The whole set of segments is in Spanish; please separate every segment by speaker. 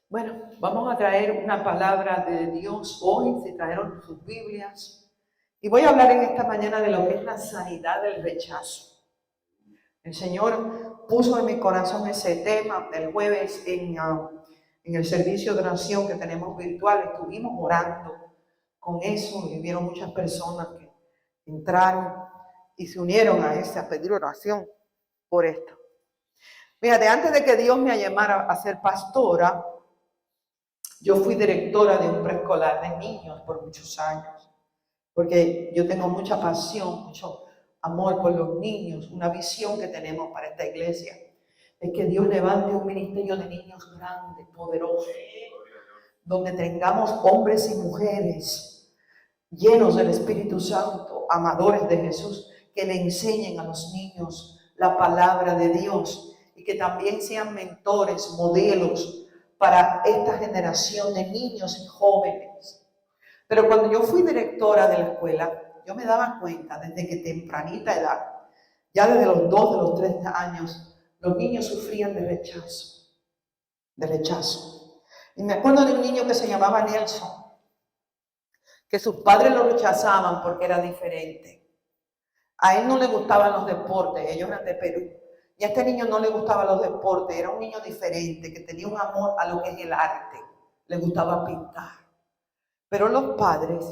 Speaker 1: Bueno, vamos a traer una palabra de Dios hoy. Se trajeron sus Biblias. Y voy a hablar en esta mañana de lo que es la sanidad del rechazo. El Señor puso en mi corazón ese tema el jueves en el servicio de oración que tenemos virtual. Estuvimos orando con eso y vieron muchas personas que entraron y se unieron a pedir oración por esto. Fíjate, antes de que Dios me llamara a ser pastora, yo fui directora de un preescolar de niños por muchos años, porque yo tengo mucha pasión, mucho amor por los niños. Una visión que tenemos para esta iglesia es que Dios levante un ministerio de niños grandes, poderosos, donde tengamos hombres y mujeres llenos del Espíritu Santo, amadores de Jesús, que le enseñen a los niños la palabra de Dios y que también sean mentores, modelos para esta generación de niños y jóvenes. Pero cuando yo fui directora de la escuela, yo me daba cuenta desde que tempranita edad, ya desde los 2, de los 3 años, los niños sufrían de rechazo. Y me acuerdo de un niño que se llamaba Nelson, que sus padres lo rechazaban porque era diferente. A él no le gustaban los deportes, ellos eran de Perú. Y a este niño no le gustaban los deportes, era un niño diferente, que tenía un amor a lo que es el arte, le gustaba pintar. Pero los padres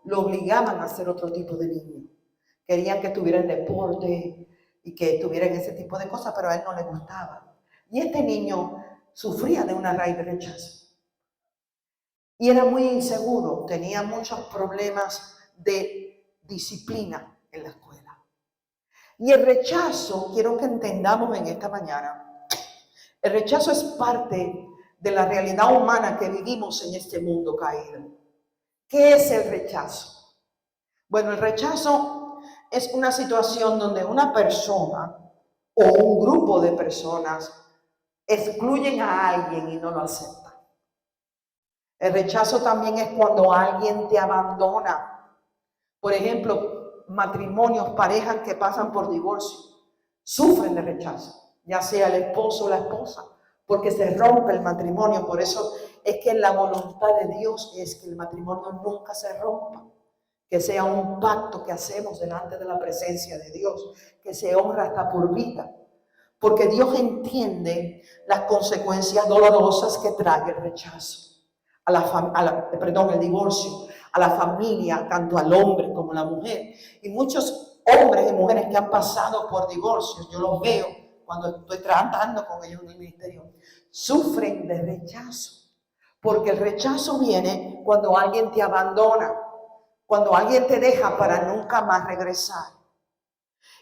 Speaker 1: lo obligaban a ser otro tipo de niño. Querían que estuviera en deporte y que estuviera en ese tipo de cosas, pero a él no le gustaba. Y este niño sufría de una raíz de rechazo. Y era muy inseguro, tenía muchos problemas de disciplina en la escuela. Y el rechazo, quiero que entendamos en esta mañana, el rechazo es parte de la realidad humana que vivimos en este mundo caído. ¿Qué es el rechazo? Bueno, el rechazo es una situación donde una persona o un grupo de personas excluyen a alguien y no lo aceptan. El rechazo también es cuando alguien te abandona. Por ejemplo, matrimonios, parejas que pasan por divorcio, sufren de rechazo, ya sea el esposo o la esposa, porque se rompe el matrimonio. Por eso es que la voluntad de Dios es que el matrimonio nunca se rompa, que sea un pacto que hacemos delante de la presencia de Dios, que se honra hasta por vida, porque Dios entiende las consecuencias dolorosas que trae el rechazo, el divorcio, a la familia, tanto al hombre como a la mujer. Y muchos hombres y mujeres que han pasado por divorcios, yo los veo cuando estoy tratando con ellos en el ministerio, sufren de rechazo, porque el rechazo viene cuando alguien te abandona, cuando alguien te deja para nunca más regresar.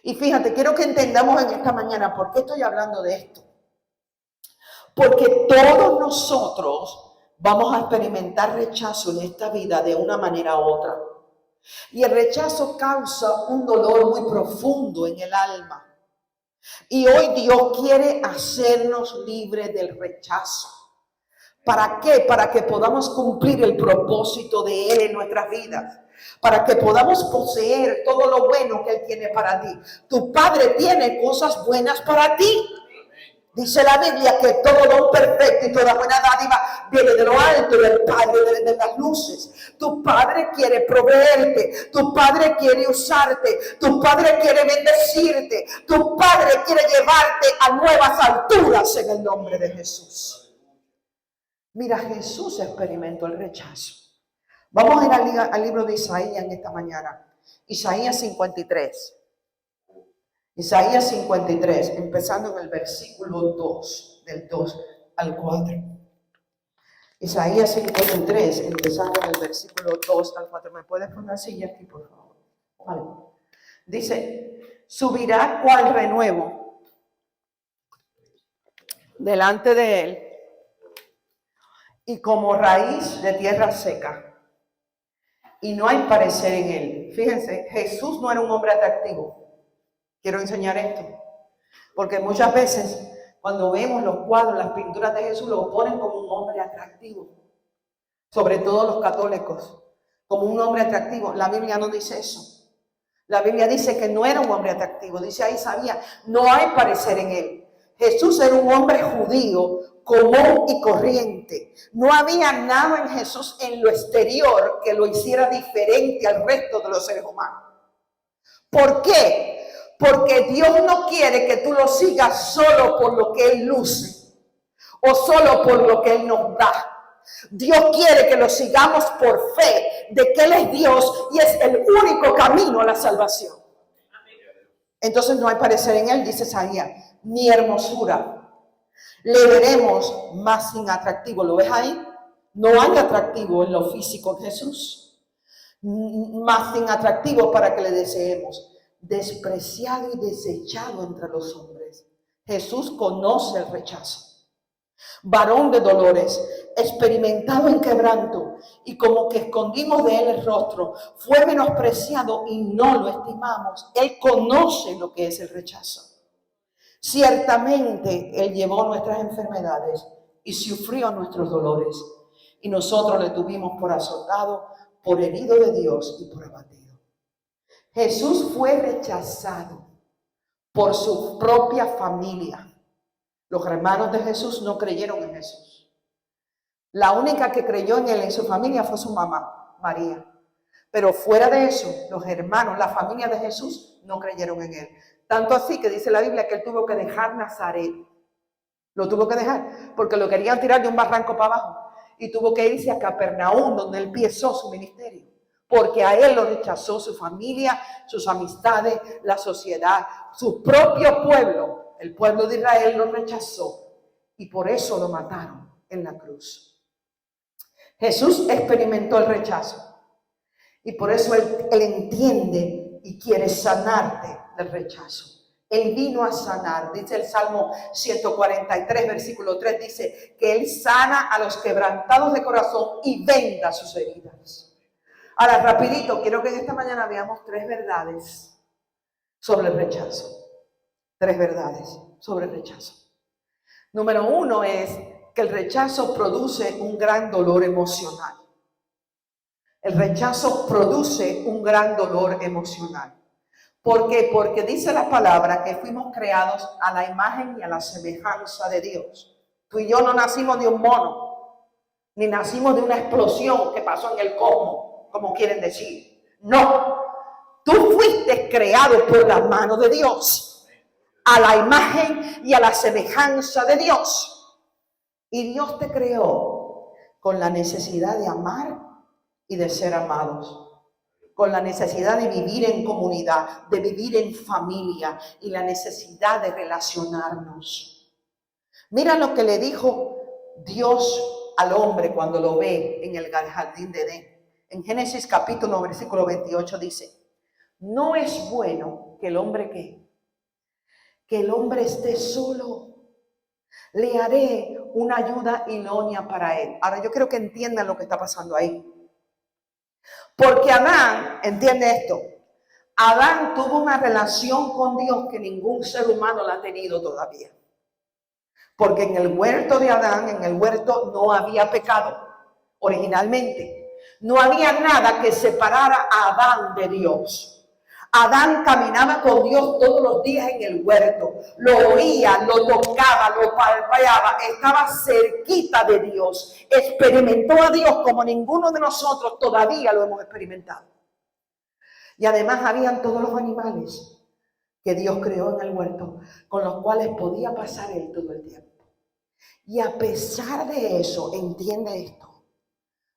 Speaker 1: Y fíjate, quiero que entendamos en esta mañana por qué estoy hablando de esto. Porque todos nosotros vamos a experimentar rechazo en esta vida de una manera u otra. Y el rechazo causa un dolor muy profundo en el alma. Y hoy Dios quiere hacernos libres del rechazo. ¿Para qué? Para que podamos cumplir el propósito de Él en nuestras vidas. Para que podamos poseer todo lo bueno que Él tiene para ti. Tu Padre tiene cosas buenas para ti. Dice la Biblia que todo don perfecto y toda buena dádiva viene de lo alto, del Padre de las luces. Tu Padre quiere proveerte, tu Padre quiere usarte, tu Padre quiere bendecirte, tu Padre quiere llevarte a nuevas alturas en el nombre de Jesús. Mira, Jesús experimentó el rechazo. Vamos a ir al libro de Isaías en esta mañana. Isaías 53. Isaías 53, empezando en el versículo 2, del 2 al 4. Isaías 53, empezando en el versículo 2 al 4. ¿Me puedes poner silla aquí, por favor? Vale. Dice, subirá cual renuevo delante de él y como raíz de tierra seca, y no hay parecer en él. Fíjense, Jesús no era un hombre atractivo. Quiero enseñar esto, porque muchas veces cuando vemos los cuadros, las pinturas de Jesús, lo ponen como un hombre atractivo, sobre todo los católicos, como un hombre atractivo. La Biblia no dice eso. La Biblia dice que no era un hombre atractivo, dice ahí sabía, no hay parecer en él. Jesús era un hombre judío común y corriente. No había nada en Jesús en lo exterior que lo hiciera diferente al resto de los seres humanos. ¿Por qué? Porque Dios no quiere que tú lo sigas solo por lo que Él luce o solo por lo que Él nos da. Dios quiere que lo sigamos por fe de que Él es Dios y es el único camino a la salvación. Entonces no hay parecer en Él, dice Isaías, ni hermosura. Le veremos más sin atractivo. ¿Lo ves ahí? No hay atractivo en lo físico en Jesús. Más sin atractivo para que le deseemos. Despreciado y desechado entre los hombres. Jesús conoce el rechazo. Varón de dolores, experimentado en quebranto, y como que escondimos de él el rostro, fue menospreciado y no lo estimamos. Él conoce lo que es el rechazo. Ciertamente Él llevó nuestras enfermedades y sufrió nuestros dolores, y nosotros le tuvimos por azotado, por herido de Dios y por abatido. Jesús fue rechazado por su propia familia. Los hermanos de Jesús no creyeron en Jesús. La única que creyó en Él, en su familia, fue su mamá, María. Pero fuera de eso, los hermanos, la familia de Jesús, no creyeron en Él. Tanto así que dice la Biblia que Él tuvo que dejar Nazaret. Lo tuvo que dejar porque lo querían tirar de un barranco para abajo. Y tuvo que irse a Capernaum, donde Él empezó su ministerio. Porque a Él lo rechazó su familia, sus amistades, la sociedad, su propio pueblo. El pueblo de Israel lo rechazó. Y por eso lo mataron en la cruz. Jesús experimentó el rechazo. Y por eso Él entiende y quiere sanarte del rechazo. Él vino a sanar. Dice el Salmo 143, versículo 3, dice que Él sana a los quebrantados de corazón y venda sus heridas. Ahora, rapidito, quiero que en esta mañana veamos 3 verdades sobre el rechazo. 3 verdades sobre el rechazo. Número 1 es que el rechazo produce un gran dolor emocional. El rechazo produce un gran dolor emocional. ¿Por qué? Porque dice la palabra que fuimos creados a la imagen y a la semejanza de Dios. Tú y yo no nacimos de un mono, ni nacimos de una explosión que pasó en el cosmos, como quieren decir. No, tú fuiste creado por la mano de Dios, a la imagen y a la semejanza de Dios. Y Dios te creó con la necesidad de amar y de ser amados, con la necesidad de vivir en comunidad, de vivir en familia y la necesidad de relacionarnos. Mira lo que le dijo Dios al hombre cuando lo ve en el jardín de Edén. En Génesis capítulo versículo 28 dice, no es bueno que el hombre que el hombre esté solo. Le haré una ayuda idónea para él. Ahora yo quiero que entiendan lo que está pasando ahí. Porque Adán, entiende esto, Adán tuvo una relación con Dios que ningún ser humano la ha tenido todavía. Porque en el huerto de Adán, en el huerto no había pecado originalmente. No había nada que separara a Adán de Dios. Adán caminaba con Dios todos los días en el huerto, lo oía, lo tocaba, lo palpaba, estaba cerquita de Dios, experimentó a Dios como ninguno de nosotros todavía lo hemos experimentado. Y además habían todos los animales que Dios creó en el huerto, con los cuales podía pasar él todo el tiempo. Y a pesar de eso, entiende esto,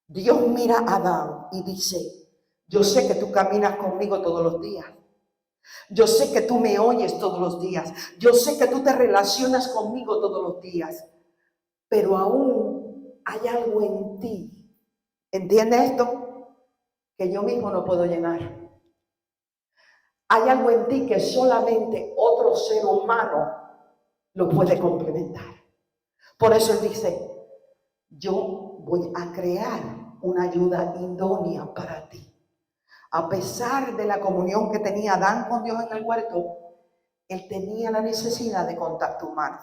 Speaker 1: Dios mira a Adán y dice, yo sé que tú caminas conmigo todos los días. Yo sé que tú me oyes todos los días. Yo sé que tú te relacionas conmigo todos los días. Pero aún hay algo en ti. ¿Entiendes esto? Que yo mismo no puedo llenar. Hay algo en ti que solamente otro ser humano lo puede complementar. Por eso él dice, yo voy a crear una ayuda idónea para ti. A pesar de la comunión que tenía Adán con Dios en el huerto, él tenía la necesidad de contacto humano.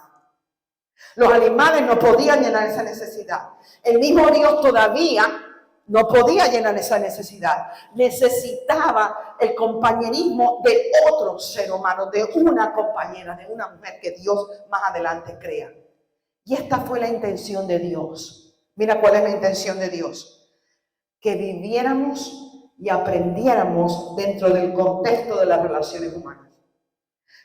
Speaker 1: Los animales no podían llenar esa necesidad. El mismo Dios todavía no podía llenar esa necesidad. Necesitaba el compañerismo de otro ser humano, de una compañera, de una mujer que Dios más adelante crea. Y esta fue la intención de Dios. Mira cuál es la intención de Dios. Que viviéramos y aprendiéramos dentro del contexto de las relaciones humanas.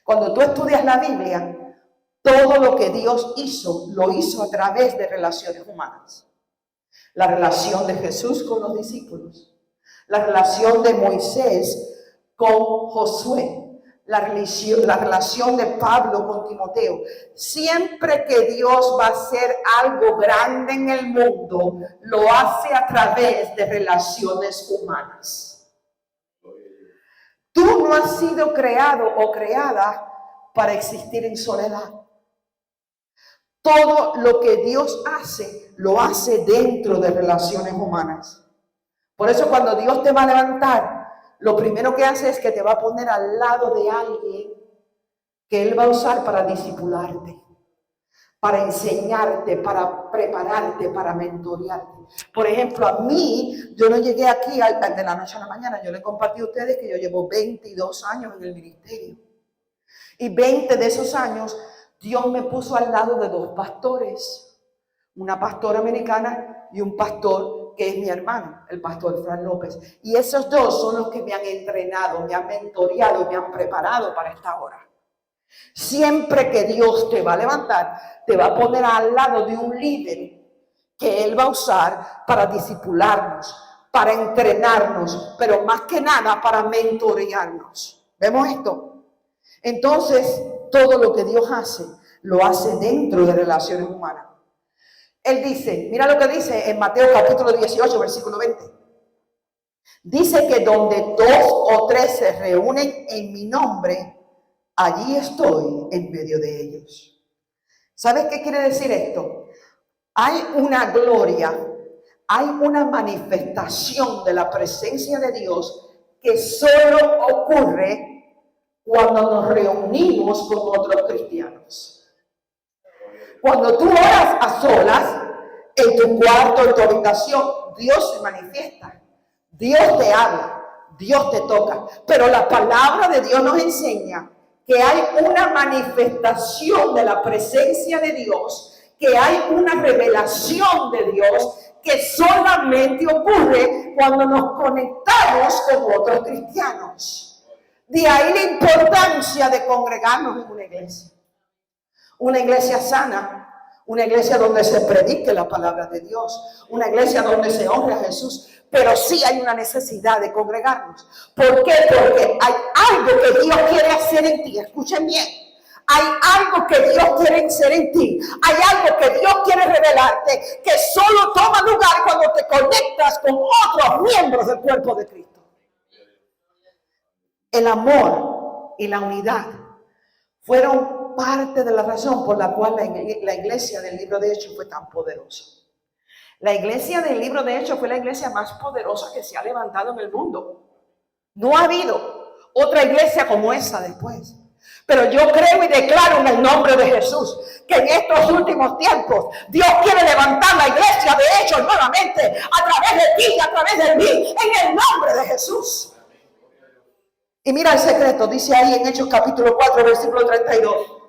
Speaker 1: Cuando tú estudias la Biblia, todo lo que Dios hizo, lo hizo a través de relaciones humanas. La relación de Jesús con los discípulos, la relación de Moisés con Josué, la relación de Pablo con Timoteo. Siempre que Dios va a hacer algo grande en el mundo, lo hace a través de relaciones humanas. Tú no has sido creado o creada para existir en soledad. Todo lo que Dios hace, lo hace dentro de relaciones humanas. Por eso cuando Dios te va a levantar, lo primero que hace es que te va a poner al lado de alguien que Él va a usar para discipularte, para enseñarte, para prepararte, para mentorearte. Por ejemplo, a mí, yo no llegué aquí de la noche a la mañana. Yo les compartí a ustedes que yo llevo 22 años en el ministerio. Y 20 de esos años, Dios me puso al lado de dos pastores, una pastora americana y un pastor que es mi hermano, el pastor Fran López. Y esos dos son los que me han entrenado, me han mentoreado y me han preparado para esta hora. Siempre que Dios te va a levantar, te va a poner al lado de un líder que Él va a usar para discipularnos, para entrenarnos, pero más que nada para mentorearnos. ¿Vemos esto? Entonces, todo lo que Dios hace, lo hace dentro de relaciones humanas. Él dice, mira lo que dice en Mateo capítulo 18, versículo 20. Dice que donde 2 o 3 se reúnen en mi nombre, allí estoy en medio de ellos. ¿Sabes qué quiere decir esto? Hay una gloria, hay una manifestación de la presencia de Dios que solo ocurre cuando nos reunimos con otros cristianos. Cuando tú oras a solas, en tu cuarto, en tu habitación, Dios se manifiesta. Dios te habla, Dios te toca. Pero la palabra de Dios nos enseña que hay una manifestación de la presencia de Dios, que hay una revelación de Dios que solamente ocurre cuando nos conectamos con otros cristianos. De ahí la importancia de congregarnos en una iglesia. Una iglesia sana, una iglesia donde se predique la palabra de Dios, una iglesia donde se honre a Jesús. Pero sí hay una necesidad de congregarnos. ¿Por qué? Porque hay algo que Dios quiere hacer en ti. Escuchen bien. Hay algo que Dios quiere hacer en ti. Hay algo que Dios quiere revelarte, que solo toma lugar cuando te conectas con otros miembros del cuerpo de Cristo. El amor y la unidad fueron parte de la razón por la cual la iglesia del libro de Hechos fue tan poderosa. La iglesia del libro de Hechos fue la iglesia más poderosa que se ha levantado en el mundo. No ha habido otra iglesia como esa después. Pero yo creo y declaro en el nombre de Jesús que en estos últimos tiempos Dios quiere levantar la iglesia de Hechos nuevamente a través de ti y a través de mí, en el nombre de Jesús. Y mira el secreto, dice ahí en Hechos capítulo 4, versículo 32.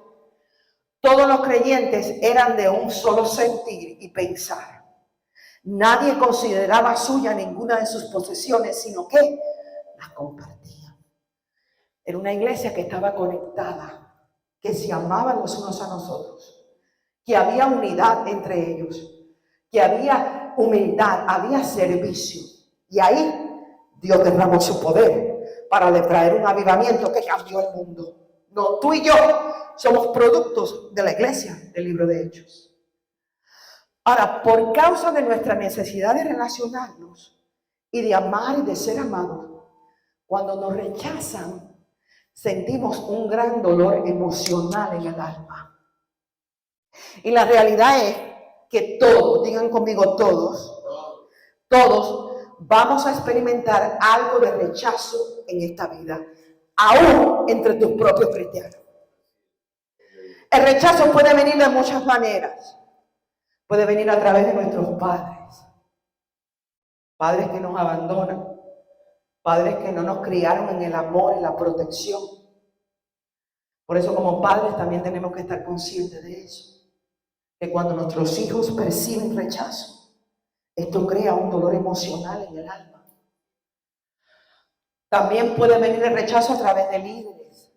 Speaker 1: Todos los creyentes eran de un solo sentir y pensar. Nadie consideraba suya ninguna de sus posesiones, sino que las compartían. Era una iglesia que estaba conectada, que se amaban los unos a los otros, que había unidad entre ellos, que había humildad, había servicio. Y ahí Dios derramó su poder para traer un avivamiento que cambió el mundo. No, tú y yo somos productos de la iglesia del libro de Hechos. Ahora, por causa de nuestra necesidad de relacionarnos y de amar y de ser amados, cuando nos rechazan, sentimos un gran dolor emocional en el alma. Y la realidad es que todos, digan conmigo todos vamos a experimentar algo de rechazo en esta vida, aún entre tus propios cristianos. El rechazo puede venir de muchas maneras. Puede venir a través de nuestros padres. Padres que nos abandonan. Padres que no nos criaron en el amor, en la protección. Por eso como padres también tenemos que estar conscientes de eso. que cuando nuestros hijos perciben rechazo, esto crea un dolor emocional en el alma. También puede venir el rechazo a través de líderes,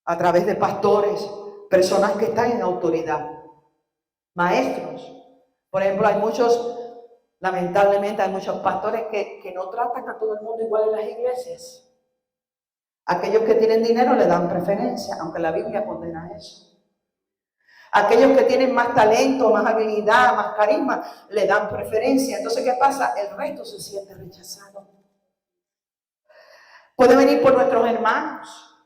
Speaker 1: a través de pastores, personas que están en autoridad, maestros. Por ejemplo, lamentablemente hay muchos pastores que no tratan a todo el mundo igual en las iglesias. Aquellos que tienen dinero le dan preferencia, aunque la Biblia condena eso. Aquellos que tienen más talento, más habilidad, más carisma, le dan preferencia. Entonces, ¿qué pasa? El resto se siente rechazado. Puede venir por nuestros hermanos.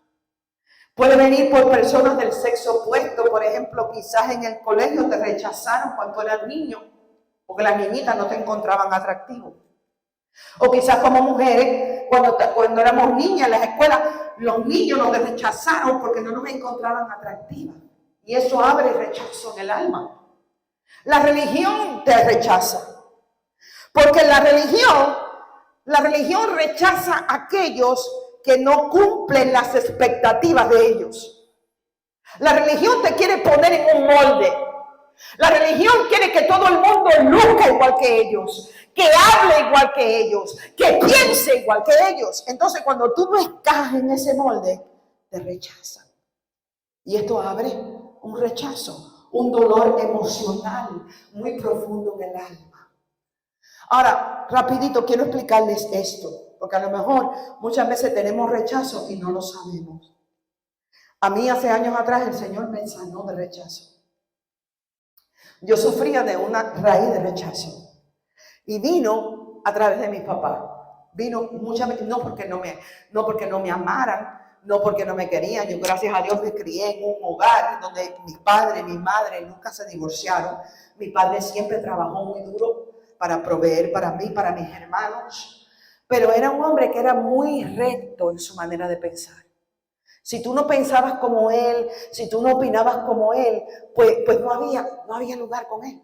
Speaker 1: Puede venir por personas del sexo opuesto. Por ejemplo, quizás en el colegio te rechazaron cuando eras niño, porque las niñitas no te encontraban atractivo. O quizás como mujeres, cuando éramos niñas en las escuelas, los niños nos rechazaron porque no nos encontraban atractivas. Y eso abre rechazo en el alma. La religión te rechaza. Porque la religión rechaza a aquellos que no cumplen las expectativas de ellos. La religión te quiere poner en un molde. La religión quiere que todo el mundo luzca igual que ellos, que hable igual que ellos, que piense igual que ellos. Entonces, cuando tú no encajas en ese molde, te rechazan. Y esto abre un rechazo, un dolor emocional muy profundo en el alma. Ahora, rapidito, quiero explicarles esto, porque a lo mejor muchas veces tenemos rechazo y no lo sabemos. A mí hace años atrás el Señor me sanó de rechazo. Yo sufría de una raíz de rechazo y vino a través de mis papás. Vino muchas veces, no porque no me amaran, no porque no me querían. Yo, gracias a Dios, me crié en un hogar donde mis padres, mi madre nunca se divorciaron. Mi padre siempre trabajó muy duro para proveer para mí, para mis hermanos. Pero era un hombre que era muy recto en su manera de pensar. Si tú no pensabas como él, si tú no opinabas como él, pues no había lugar con él.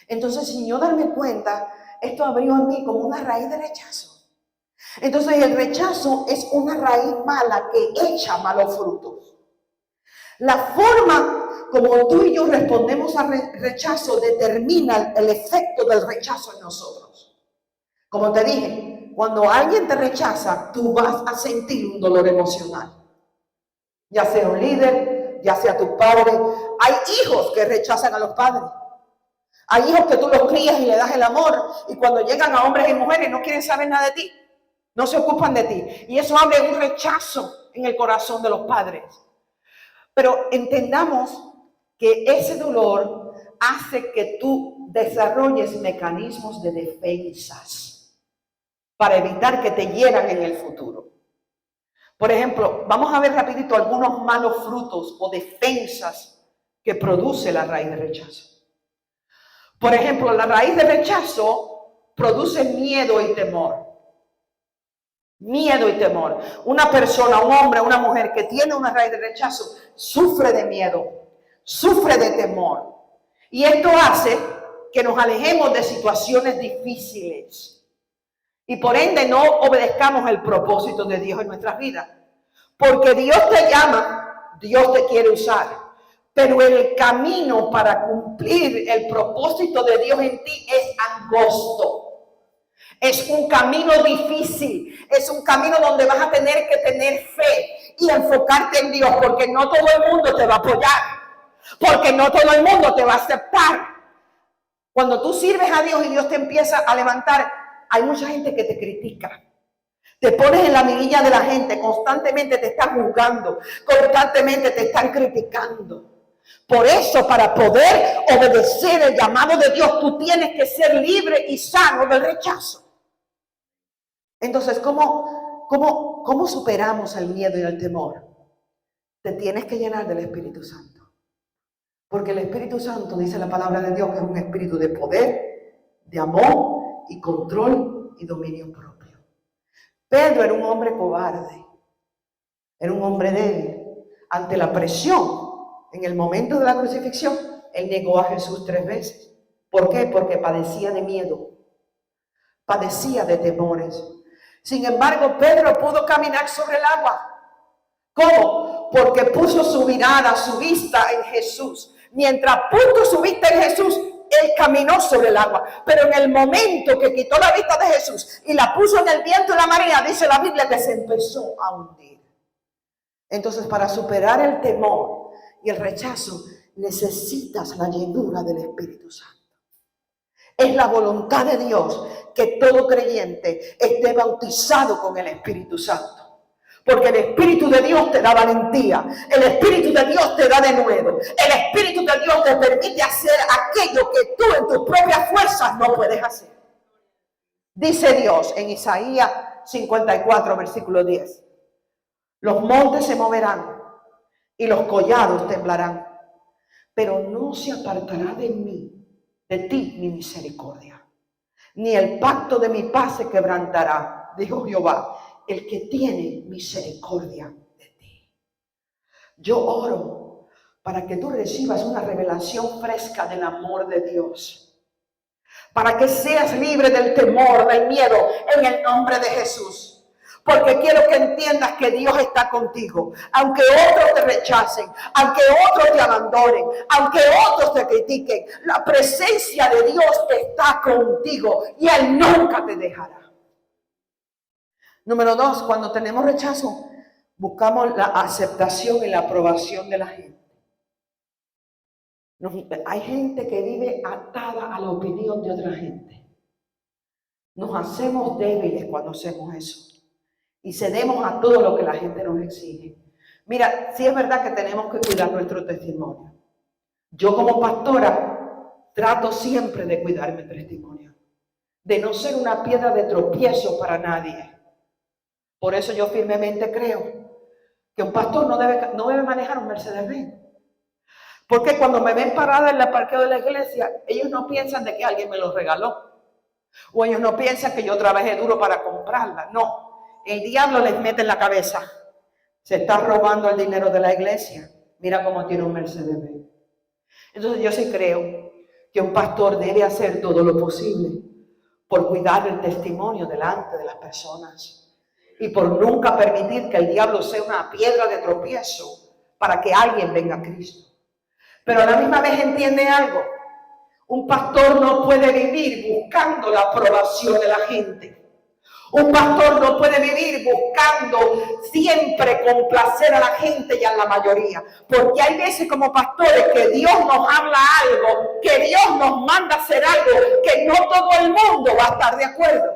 Speaker 1: Entonces, sin yo darme cuenta, esto abrió en mí como una raíz de rechazo. Entonces, el rechazo es una raíz mala que echa malos frutos. La forma como tú y yo respondemos al rechazo determina el efecto del rechazo en nosotros. Como te dije, cuando alguien te rechaza, tú vas a sentir un dolor emocional. Ya sea un líder, ya sea tu padre. Hay hijos que rechazan a los padres. Hay hijos que tú los crías y le das el amor, y cuando llegan a hombres y mujeres no quieren saber nada de ti. No se ocupan de ti. Y eso abre un rechazo en el corazón de los padres. Pero entendamos que ese dolor hace que tú desarrolles mecanismos de defensas para evitar que te hieran en el futuro. Por ejemplo, vamos a ver rapidito algunos malos frutos o defensas que produce la raíz de rechazo. Por ejemplo, la raíz de rechazo produce miedo y temor. Miedo y temor. Una persona, un hombre, una mujer que tiene una raíz de rechazo sufre de miedo, sufre de temor. Y esto hace que nos alejemos de situaciones difíciles. Y por ende no obedezcamos el propósito de Dios en nuestras vidas. Porque Dios te llama, Dios te quiere usar. Pero el camino para cumplir el propósito de Dios en ti es angosto. Es un camino difícil. Es un camino donde vas a tener que tener fe y enfocarte en Dios. Porque no todo el mundo te va a apoyar. Porque no todo el mundo te va a aceptar. Cuando tú sirves a Dios y Dios te empieza a levantar, hay mucha gente que te critica. Te pones en la mirilla de la gente, constantemente te están juzgando, constantemente te están criticando. Por eso, para poder obedecer el llamado de Dios, tú tienes que ser libre y sano del rechazo. Entonces, ¿cómo superamos el miedo y el temor? Te tienes que llenar del Espíritu Santo. Porque el Espíritu Santo, dice la palabra de Dios, que es un espíritu de poder, de amor y control y dominio propio. Pedro era un hombre cobarde, era un hombre débil. Ante la presión, en el momento de la crucifixión, él negó a Jesús 3 veces. ¿Por qué? Porque padecía de miedo, padecía de temores. Sin embargo, Pedro pudo caminar sobre el agua. ¿Cómo? Porque puso su mirada, su vista en Jesús. Mientras puso su vista en Jesús, él caminó sobre el agua. Pero en el momento que quitó la vista de Jesús y la puso en el viento y la marea, dice la Biblia que se empezó a hundir. Entonces, para superar el temor y el rechazo, necesitas la llenura del Espíritu Santo. Es la voluntad de Dios que todo creyente esté bautizado con el Espíritu Santo. Porque el Espíritu de Dios te da valentía, el Espíritu de Dios te da denuedo, el Espíritu de Dios te permite hacer aquello que tú en tus propias fuerzas no puedes hacer. Dice Dios en Isaías 54, versículo 10. Los montes se moverán y los collados temblarán, pero no se apartará de mí, de ti, mi misericordia, ni el pacto de mi paz se quebrantará, dijo Jehová, el que tiene misericordia de ti. Yo oro para que tú recibas una revelación fresca del amor de Dios, para que seas libre del temor, del miedo, en el nombre de Jesús. Porque quiero que entiendas que Dios está contigo. Aunque otros te rechacen, aunque otros te abandonen, aunque otros te critiquen, la presencia de Dios está contigo y Él nunca te dejará. Número 2, cuando tenemos rechazo, buscamos la aceptación y la aprobación de la gente. Hay gente que vive atada a la opinión de otra gente. Nos hacemos débiles cuando hacemos eso. Y cedemos a todo lo que la gente nos exige. Mira, sí es verdad que tenemos que cuidar nuestro testimonio. Yo como pastora trato siempre de cuidar mi testimonio, de no ser una piedra de tropiezo para nadie. Por eso yo firmemente creo que un pastor no debe manejar un Mercedes-Benz. Porque cuando me ven parada en el parqueo de la iglesia, ellos no piensan de que alguien me lo regaló. O ellos no piensan que yo trabajé duro para comprarla. No, el diablo les mete en la cabeza. Se está robando el dinero de la iglesia. Mira cómo tiene un Mercedes-Benz. Entonces yo sí creo que un pastor debe hacer todo lo posible por cuidar el testimonio delante de las personas. Y por nunca permitir que el diablo sea una piedra de tropiezo para que alguien venga a Cristo. Pero a la misma vez entiende algo. Un pastor no puede vivir buscando la aprobación de la gente. Un pastor no puede vivir buscando siempre complacer a la gente y a la mayoría. Porque hay veces como pastores que Dios nos habla algo, que Dios nos manda hacer algo, que no todo el mundo va a estar de acuerdo.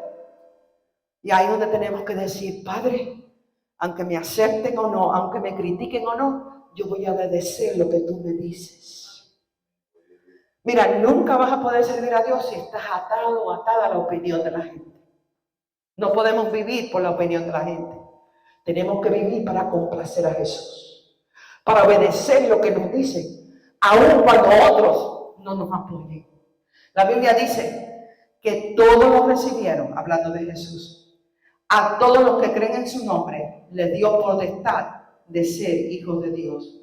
Speaker 1: Y ahí es donde tenemos que decir, Padre, aunque me acepten o no, aunque me critiquen o no, yo voy a obedecer lo que tú me dices. Mira, nunca vas a poder servir a Dios si estás atado o atada a la opinión de la gente. No podemos vivir por la opinión de la gente. Tenemos que vivir para complacer a Jesús, para obedecer lo que nos dicen, aun cuando otros no nos apoyen. La Biblia dice que todos los recibieron, hablando de Jesús. A todos los que creen en su nombre, les dio potestad de ser hijos de Dios.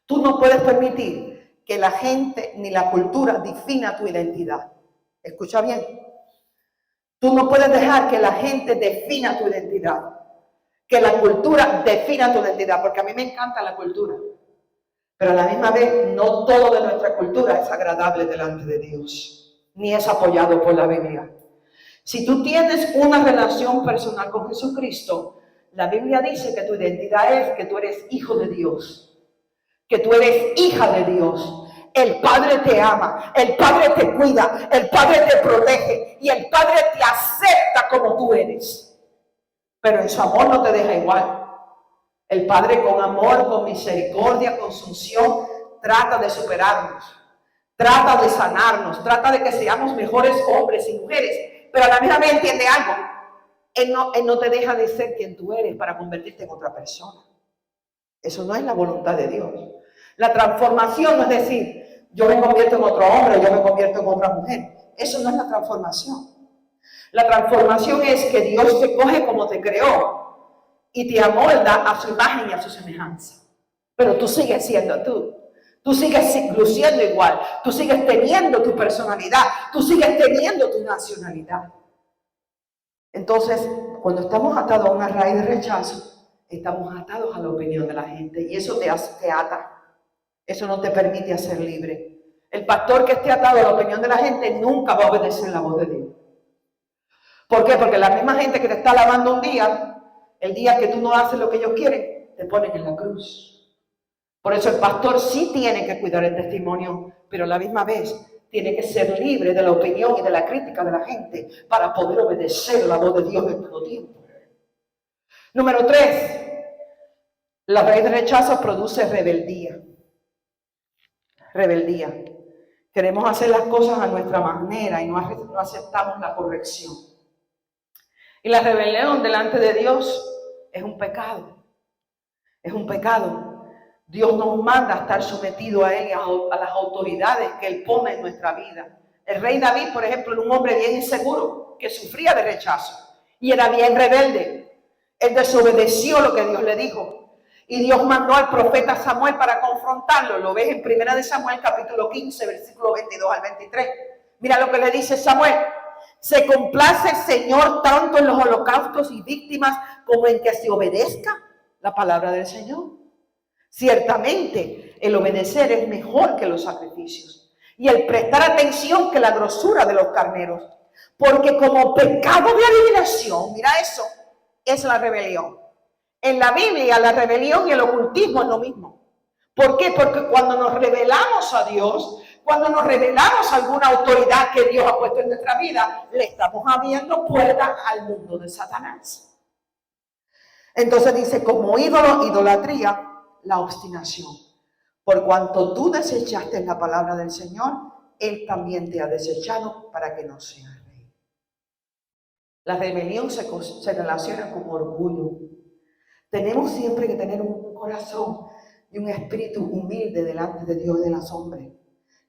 Speaker 1: Tú no puedes permitir que la gente ni la cultura defina tu identidad. Escucha bien. Tú no puedes dejar que la gente defina tu identidad, que la cultura defina tu identidad, porque a mí me encanta la cultura, pero a la misma vez no todo de nuestra cultura es agradable delante de Dios, ni es apoyado por la Biblia. Si tú tienes una relación personal con Jesucristo, la Biblia dice que tu identidad es que tú eres hijo de Dios, que tú eres hija de Dios. El Padre te ama, el Padre te cuida, el Padre te protege y el Padre te acepta como tú eres. Pero en su amor no te deja igual. El Padre con amor, con misericordia, con su unción, trata de superarnos, trata de sanarnos, trata de que seamos mejores hombres y mujeres. Pero a la misma vez entiende algo. Él no te deja de ser quien tú eres para convertirte en otra persona. Eso no es la voluntad de Dios. La transformación no es decir, yo me convierto en otro hombre, yo me convierto en otra mujer. Eso no es la transformación. La transformación es que Dios te coge como te creó y te amolda a su imagen y a su semejanza. Pero tú sigues siendo tú. Tú sigues luciendo igual. Tú sigues teniendo tu personalidad. Tú sigues teniendo tu nacionalidad. Entonces, cuando estamos atados a una raíz de rechazo, estamos atados a la opinión de la gente y eso te ata. Eso no te permite ser libre. El pastor que esté atado a la opinión de la gente nunca va a obedecer la voz de Dios. ¿Por qué? Porque la misma gente que te está alabando un día, el día que tú no haces lo que ellos quieren, te ponen en la cruz. Por eso el pastor sí tiene que cuidar el testimonio, pero a la misma vez tiene que ser libre de la opinión y de la crítica de la gente para poder obedecer la voz de Dios en todo tiempo. Número 3, la raíz de rechazo produce rebeldía. Rebeldía. Queremos hacer las cosas a nuestra manera y no aceptamos la corrección. Y la rebelión delante de Dios es un pecado. Es un pecado. Dios nos manda a estar sometidos a Él y a las autoridades que Él pone en nuestra vida. El rey David, por ejemplo, era un hombre bien inseguro que sufría de rechazo y era bien rebelde. Él desobedeció lo que Dios le dijo. Y Dios mandó al profeta Samuel para confrontarlo. Lo ves en 1 Samuel capítulo 15, versículo 22 al 23. Mira lo que le dice Samuel. Se complace el Señor tanto en los holocaustos y víctimas como en que se obedezca la palabra del Señor. Ciertamente, el obedecer es mejor que los sacrificios y el prestar atención que la grosura de los carneros. Porque como pecado de adivinación, mira eso, es la rebelión. En la Biblia, la rebelión y el ocultismo es lo mismo. ¿Por qué? Porque cuando nos rebelamos a Dios, cuando nos rebelamos a alguna autoridad que Dios ha puesto en nuestra vida, le estamos abriendo puertas al mundo de Satanás. Entonces dice, como ídolo, idolatría, la obstinación. Por cuanto tú desechaste la palabra del Señor, Él también te ha desechado para que no seas rey. La rebelión se relaciona con orgullo. Tenemos siempre que tener un corazón y un espíritu humilde delante de Dios y de los hombres.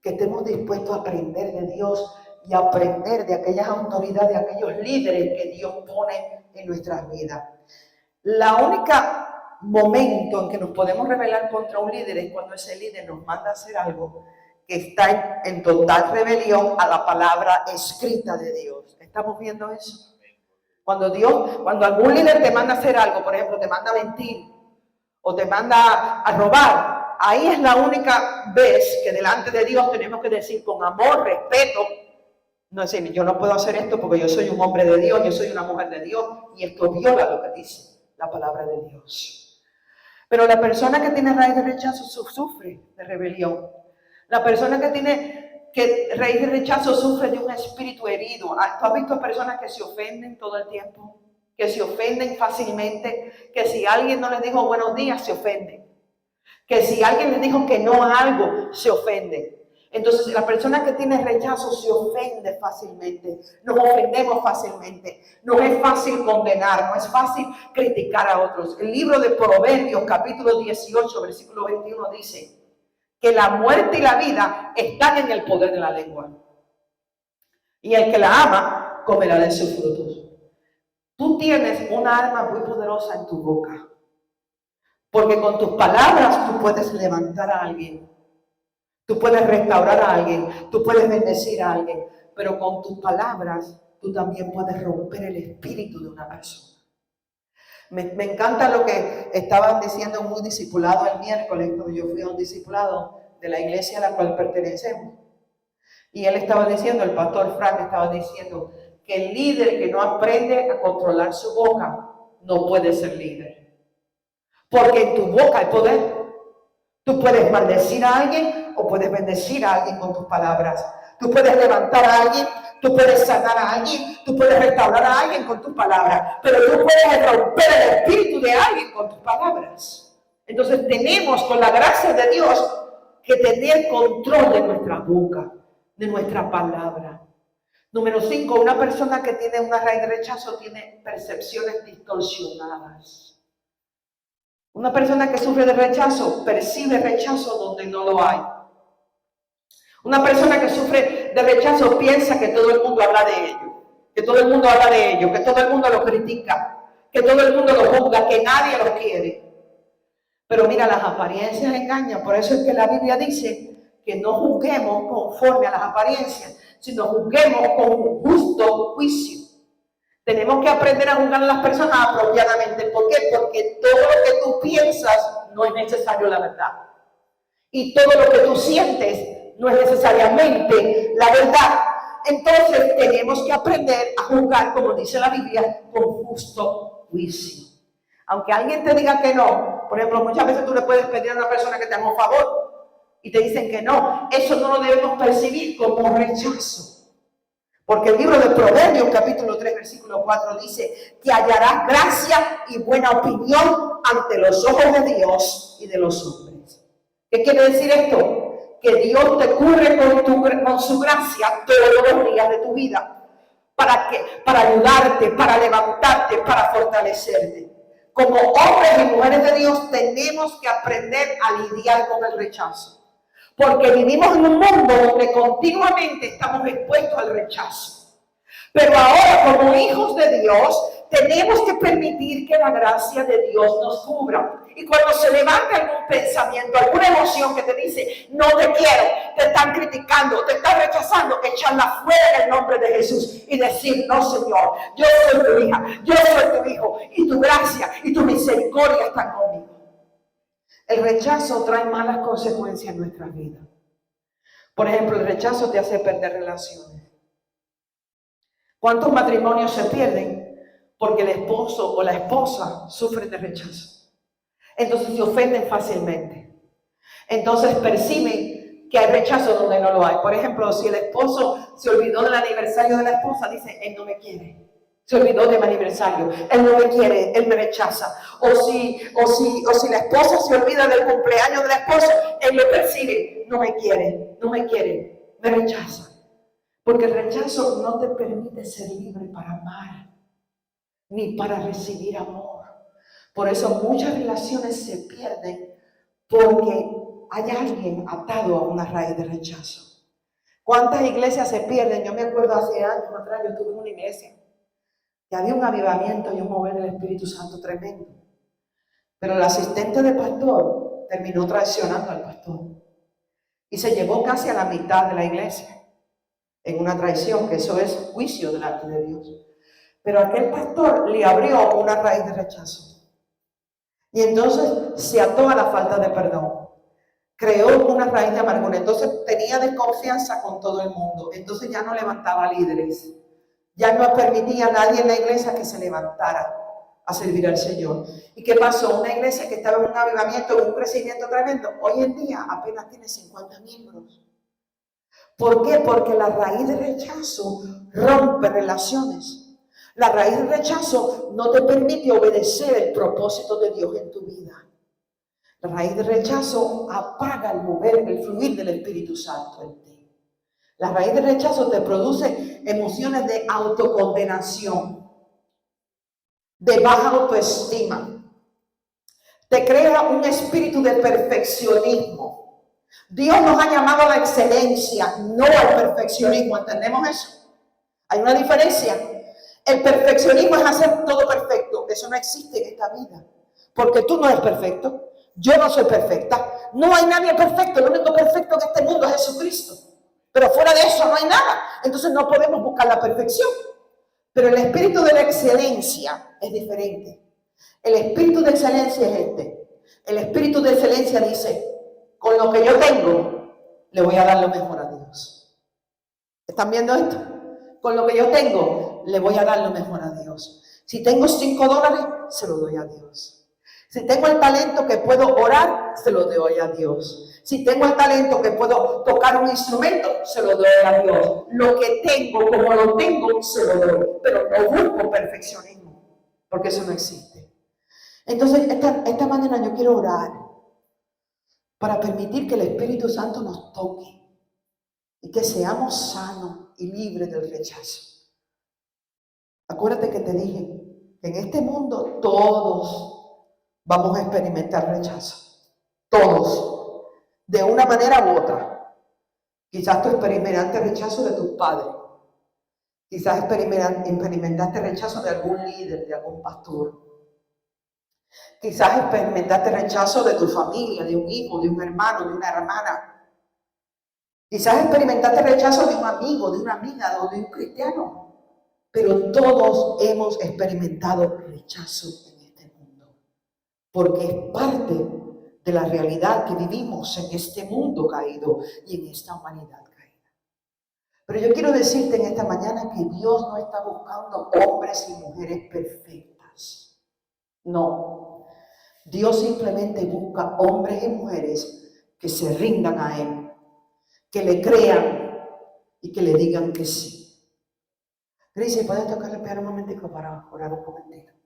Speaker 1: Que estemos dispuestos a aprender de Dios y a aprender de aquellas autoridades, de aquellos líderes que Dios pone en nuestras vidas. La única momento en que nos podemos rebelar contra un líder es cuando ese líder nos manda a hacer algo que está en total rebelión a la palabra escrita de Dios. ¿Estamos viendo eso? Cuando algún líder te manda a hacer algo, por ejemplo, te manda a mentir o te manda a robar, ahí es la única vez que delante de Dios tenemos que decir con amor, respeto, no decir, yo no puedo hacer esto porque yo soy un hombre de Dios, yo soy una mujer de Dios y esto viola lo que dice la palabra de Dios. Pero la persona que tiene raíz de rechazo sufre de rebelión. La persona que tiene raíz de rechazo sufre de un espíritu herido. ¿Tú has visto personas que se ofenden todo el tiempo? Que se ofenden fácilmente, que si alguien no les dijo buenos días, se ofenden. Que si alguien les dijo que no a algo, se ofende. Entonces, la persona que tiene rechazo se ofende fácilmente. Nos ofendemos fácilmente. No es fácil condenar, no es fácil criticar a otros. El libro de Proverbios, capítulo 18, versículo 21, dice que la muerte y la vida están en el poder de la lengua. Y el que la ama, comerá de sus frutos. Tú tienes una arma muy poderosa en tu boca. Porque con tus palabras tú puedes levantar a alguien. Tú puedes restaurar a alguien. Tú puedes bendecir a alguien. Pero con tus palabras tú también puedes romper el espíritu de una persona. Me encanta lo que estaban diciendo un discipulado el miércoles, cuando yo fui a un discipulado de la iglesia a la cual pertenecemos. Y él estaba diciendo, el pastor Frank estaba diciendo, que el líder que no aprende a controlar su boca no puede ser líder. Porque en tu boca hay poder. Tú puedes maldecir a alguien o puedes bendecir a alguien con tus palabras. Tú puedes levantar a alguien, tú puedes sanar a alguien, tú puedes restaurar a alguien con tus palabras, pero tú puedes romper el espíritu de alguien con tus palabras. Entonces tenemos, con la gracia de Dios, que tener control de nuestra boca, de nuestra palabra. Número 5, una persona que tiene una raíz de rechazo tiene percepciones distorsionadas. Una persona que sufre de rechazo percibe rechazo donde no lo hay. Una persona que sufre de rechazo piensa que todo el mundo habla de ello, que todo el mundo habla de ello, que todo el mundo lo critica, que todo el mundo lo juzga, que nadie lo quiere. Pero mira, las apariencias engañan. Por eso es que la Biblia dice que no juzguemos conforme a las apariencias, sino juzguemos con un justo juicio. Tenemos que aprender a juzgar a las personas apropiadamente. ¿Por qué? Porque todo lo que tú piensas no es necesario la verdad. y todo lo que tú sientes no es necesariamente la verdad. Entonces tenemos que aprender a juzgar, como dice la Biblia, con justo juicio. Aunque alguien te diga que no, por ejemplo, muchas veces tú le puedes pedir a una persona que te haga un favor y te dicen que no. Eso no lo debemos percibir como rechazo. Porque el libro de Proverbios, capítulo 3, versículo 4, dice que hallarás gracia y buena opinión ante los ojos de Dios y de los hombres. ¿Qué quiere decir esto? Que Dios te cubre con su gracia todos los días de tu vida. Para ayudarte, para levantarte, para fortalecerte. Como hombres y mujeres de Dios tenemos que aprender a lidiar con el rechazo. Porque vivimos en un mundo donde continuamente estamos expuestos al rechazo. Pero ahora, como hijos de Dios, tenemos que permitir que la gracia de Dios nos cubra. Y cuando se levanta algún pensamiento, alguna emoción que te dice, no te quiero, te están criticando, te están rechazando, echarla fuera en el nombre de Jesús y decir, no, Señor, yo soy tu hija, yo soy tu hijo, y tu gracia y tu misericordia están conmigo. El rechazo trae malas consecuencias en nuestra vida. Por ejemplo, el rechazo te hace perder relaciones. ¿Cuántos matrimonios se pierden? Porque el esposo o la esposa sufren de rechazo. Entonces se ofenden fácilmente. Entonces perciben que hay rechazo donde no lo hay. Por ejemplo, si el esposo se olvidó del aniversario de la esposa, dice, él no me quiere. Se olvidó de mi aniversario, él no me quiere, él me rechaza. O si la esposa se olvida del cumpleaños de la esposa, él lo percibe, no me quiere, me rechaza. Porque el rechazo no te permite ser libre para amar, ni para recibir amor. Por eso muchas relaciones se pierden porque hay alguien atado a una raíz de rechazo. ¿Cuántas iglesias se pierden? Yo me acuerdo hace años atrás, yo estuve en una iglesia que había un avivamiento y un mover del Espíritu Santo tremendo. Pero el asistente del pastor terminó traicionando al pastor. Y se llevó casi a la mitad de la iglesia en una traición, que eso es juicio delante de Dios. Pero aquel pastor le abrió una raíz de rechazo. Y entonces se ató a la falta de perdón. Creó una raíz de amargura. Entonces tenía desconfianza con todo el mundo. Entonces ya no levantaba líderes. Ya no permitía a nadie en la iglesia que se levantara a servir al Señor. ¿Y qué pasó? Una iglesia que estaba en un avivamiento, en un crecimiento tremendo, hoy en día apenas tiene 50 miembros. ¿Por qué? Porque la raíz de rechazo rompe relaciones. La raíz de rechazo no te permite obedecer el propósito de Dios en tu vida. La raíz de rechazo apaga el mover, el fluir del Espíritu Santo en ti. La raíz de rechazo te produce emociones de autocondenación, de baja autoestima. Te crea un espíritu de perfeccionismo. Dios nos ha llamado a la excelencia, no al perfeccionismo. ¿Entendemos eso? Hay una diferencia. El perfeccionismo es hacer todo perfecto. Eso no existe en esta vida. Porque tú no eres perfecto. Yo no soy perfecta. No hay nadie perfecto. Lo único perfecto en este mundo es Jesucristo. Pero fuera de eso no hay nada. Entonces no podemos buscar la perfección. Pero el espíritu de la excelencia es diferente. El espíritu de excelencia es este. El espíritu de excelencia dice, con lo que yo tengo, le voy a dar lo mejor a Dios. ¿Están viendo esto? Con lo que yo tengo, le voy a dar lo mejor a Dios. Si tengo $5, se lo doy a Dios. Si tengo el talento que puedo orar, se lo doy a Dios. Si tengo el talento que puedo tocar un instrumento, se lo doy a Dios. Lo que tengo, como lo tengo, se lo doy. Pero no busco perfeccionismo, porque eso no existe. Entonces, esta mañana yo quiero orar para permitir que el Espíritu Santo nos toque y que seamos sanos y libres del rechazo. Acuérdate que te dije que en este mundo todos vamos a experimentar rechazo. Todos. De una manera u otra. Quizás tú experimentaste rechazo de tus padres. Quizás experimentaste rechazo de algún líder, de algún pastor. Quizás experimentaste rechazo de tu familia, de un hijo, de un hermano, de una hermana. Quizás experimentaste rechazo de un amigo, de una amiga o de un cristiano. Pero todos hemos experimentado rechazo en este mundo. Porque es parte de la realidad que vivimos en este mundo caído y en esta humanidad caída. Pero yo quiero decirte en esta mañana que Dios no está buscando hombres y mujeres perfectas. No. Dios simplemente busca hombres y mujeres que se rindan a Él, que le crean y que le digan que sí. Gracie, ¿puedes tocar el piano un momentico para orar un momentito?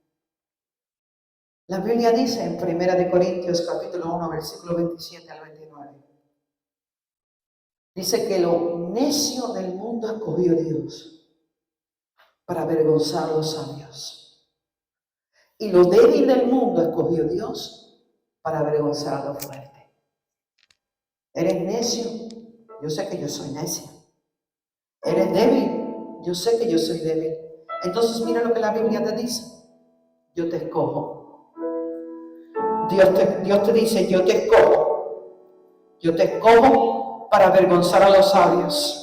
Speaker 1: La Biblia dice en 1 Corintios capítulo 1, versículo 27 al 29. Dice que lo necio del mundo escogió Dios para avergonzar a los sabios. Y lo débil del mundo escogió Dios para avergonzar a lo fuerte. ¿Eres necio? Yo sé que yo soy necia. ¿Eres débil? Yo sé que yo soy débil. Entonces mira lo que la Biblia te dice. Yo te escojo. Dios te dice, yo te escojo. Yo te escojo para avergonzar a los sabios.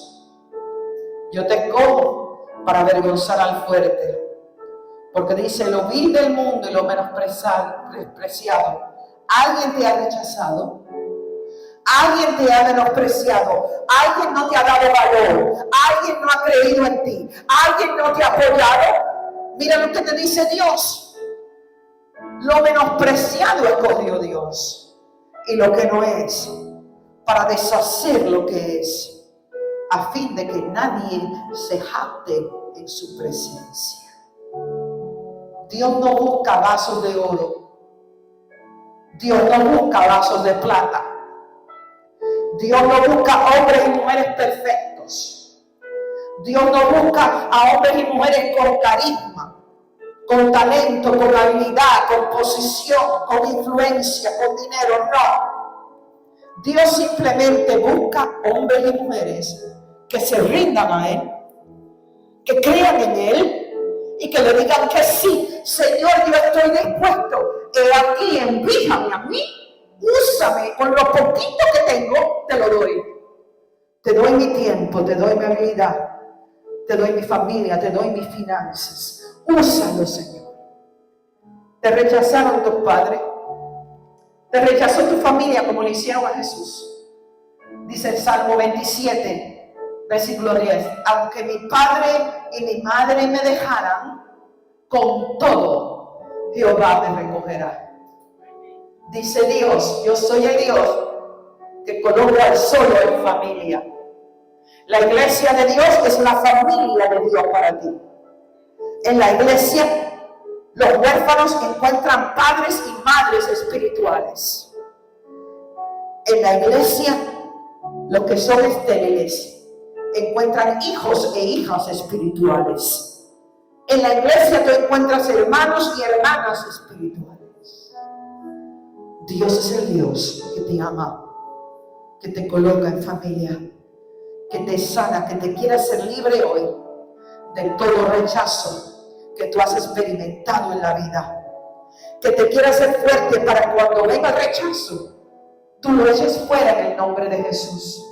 Speaker 1: Yo te escojo para avergonzar al fuerte. Porque dice, lo vil del mundo y lo menospreciado. Alguien te ha rechazado. Alguien te ha menospreciado. Alguien no te ha dado valor. Alguien no ha creído en ti. Alguien no te ha apoyado. Mira lo que te dice Dios. Lo menospreciado escogió Dios. Y lo que no es, para deshacer lo que es, a fin de que nadie se jacte en su presencia. Dios no busca vasos de oro. Dios no busca vasos de plata. Dios no busca hombres y mujeres perfectos. Dios no busca a hombres y mujeres con carisma, con talento, con habilidad, con posición, con influencia, con dinero. No. Dios simplemente busca hombres y mujeres que se rindan a Él, que crean en Él y que le digan que sí. Señor, yo estoy dispuesto. He aquí, envíame a mí. Úsame con lo poquito que tengo, te lo doy. Te doy mi tiempo, te doy mi habilidad, te doy mi familia, te doy mis finanzas. Úsalo, Señor. Te rechazaron tus padres, te rechazó tu familia como le hicieron a Jesús. Dice el Salmo 27, versículo 10. Aunque mi padre y mi madre me dejaran, con todo Jehová me recogerá. Dice Dios, yo soy el Dios que coloca al solo en familia. La iglesia de Dios es la familia de Dios para ti. En la iglesia, los huérfanos encuentran padres y madres espirituales. En la iglesia, los que son estériles encuentran hijos e hijas espirituales. En la iglesia tú encuentras hermanos y hermanas espirituales. Dios es el Dios que te ama, que te coloca en familia, que te sana, que te quiere hacer libre hoy de todo rechazo que tú has experimentado en la vida, que te quiere hacer fuerte para cuando venga el rechazo, tú lo eches fuera en el nombre de Jesús.